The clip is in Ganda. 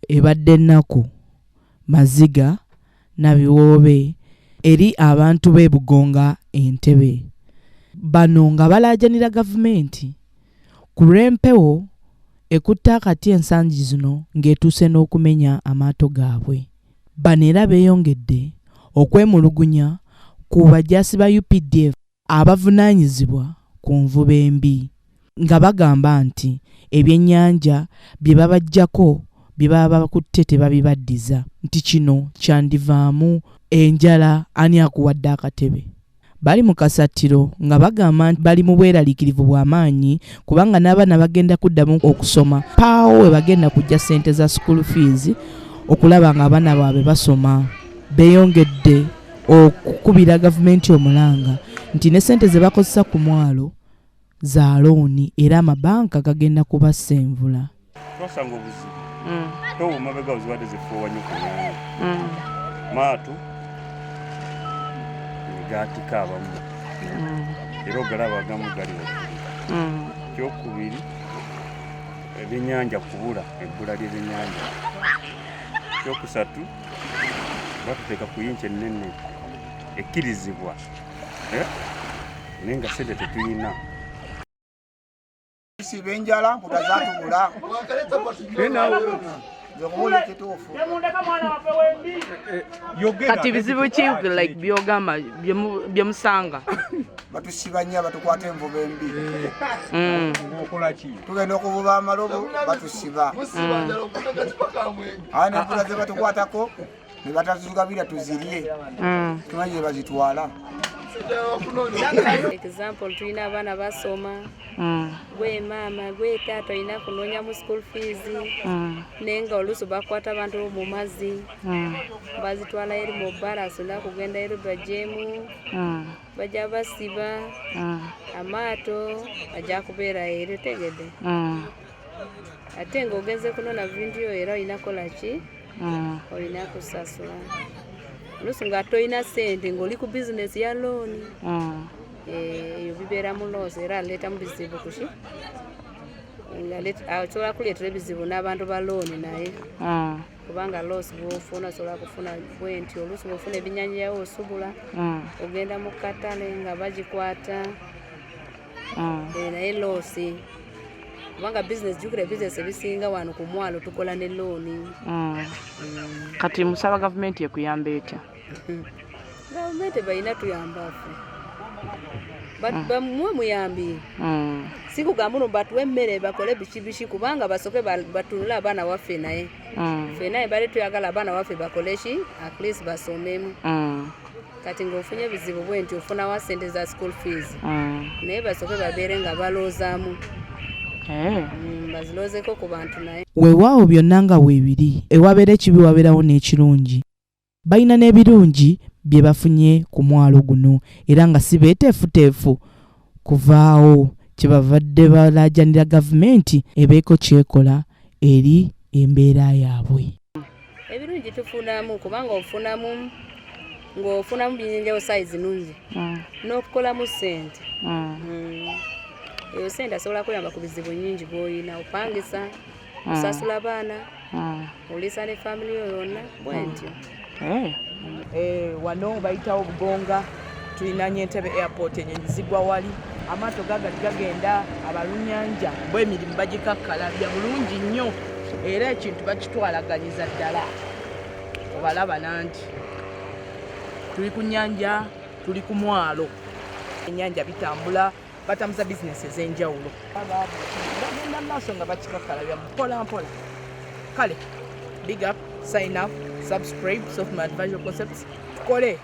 ebadde ennaku maziga na biwoobe eri abantu b'e Bugonga Entebbe. Bano nga balaajanira gavumenti ku lw'empewo ekutta akati ensangi zino ng'etuuse n'okumenya amaato gaabwe. Bano era beeyongedde okwemulugunya ku bajaasi ba UPDF abavunaanyizibwa ku nvuba embi nga bagamba nti ebyennyanja bye babaggyako bye baba bakutte tebabibaddiza nti kino kyandivaamu enjala ani akuwadde akatebe. Bali mu kasattiro nga bagamba nti bali mu bweraliikirivu bw'amaanyi kubanga n'abaana bagenda kuddamu okusoma paawo we bagenda kujja ssente za school fees okulaba nga abaana baabwe basoma. Beeyongedde okukubira gavumenti omulanga nti ne ssente ze bakozesa ku mwalo za looni era amabanka gagenda kubassa envula. Twasanga obuzibu towumabega oziwadde zifuuwa nnyo ku nyanja maato gatika abamu era ogalaba agamu gali waggulu. Kyokubiri ebyennyanja kubula ebbula ly'ebyennyanja. Kyokusatu batuteeka ku yinki ennene ekkirizibwa naye nga ssente tetuyina. Siba enjala mputa zatubula kati bizibu ki like byogamba byemusanga batusiba nnyo batukwata envuba embi. Tugenda okuvuba amalobo batusiba aye n'empula ze batukwatako ne batatugabira tuzirye tumanyi gye bazitwala. Example tulina abaana basoma gwe maama gwe taata olina kunoonya mu school fees naye nga oluusi bakwata abantu mu mazzi bazitwala eri mu baras olina kugenda eri bajemu bajja basiba amaato ajja kubeera eri tegedde ate ng'ogenze kunona bintu yo era olina kola ki olina kusasula oluusi nga toyina ssente ng'oli ku bizinesi ya looni eyo bibeera mu loosi era aleeta mu bizibu kuki asobola kuleetera ebizibu n'abantu ba looni naye kubanga loosi bw'ofuna osobola kufuna bwe nti oluusi bw'ofuna ebyennyanja yawo osubula ogenda mu katale nga bagikwata naye loosi kubanga bizinesi jjukira bizinesi ebisinga wano ku mwalo tukola ne looni. Kati musaba gavumenti ekuyamba etya? Gavumenti balina tuyambaffe bamuwe muyambi si kugamba no batuwe emmere bakole biki kubanga basoke batunula abaana waffe naye ffe naye bali tuyagala abaana waffe bakole ki at least basomemu. Kati ng'ofunye ebizibu bwe nti ofunawo ssente za school fees naye basoke babeere nga baloozaamu baziloozeko ku bantu naye. Weewaawo byonna nga weebiri ewabeera ekibi wabeerawo n'ekirungi. Balina n'ebirungi bye bafunye ku mwalo guno era nga si beeteefuteefu kuvaawo kye bavadde balaajanira gavumenti ebeeko kyekola eri embeera yaabwe. Ebirungi tufunamu kubanga ofunamu ng'ofunamu byenjawo sayizi nungi n'okukolamu ssente. Eyo ssente asobola kuyamba ku bizibu nnyingi bw'olina opangisa osasula abaana oliisa ne family yo yonna bwe ntyo. Wano bayitawo Bugonga tulinaanye Entebbe airport ennyonyi zigwa wali amaato gagali gagenda abalunnyanja bw'emirimu bagikakkalabya bulungi nnyo era ekintu bakitwalaganyiza ddala obalaba nanti tuli ku nnyanja tuli ku mwalo ennyanja bitambula batambuza bizinesi ez'enjawulo bagenda maaso nga bakikakkalabya mpola mpola. Kale big up sign up subscribe Soft Mad Visual Concepts tukole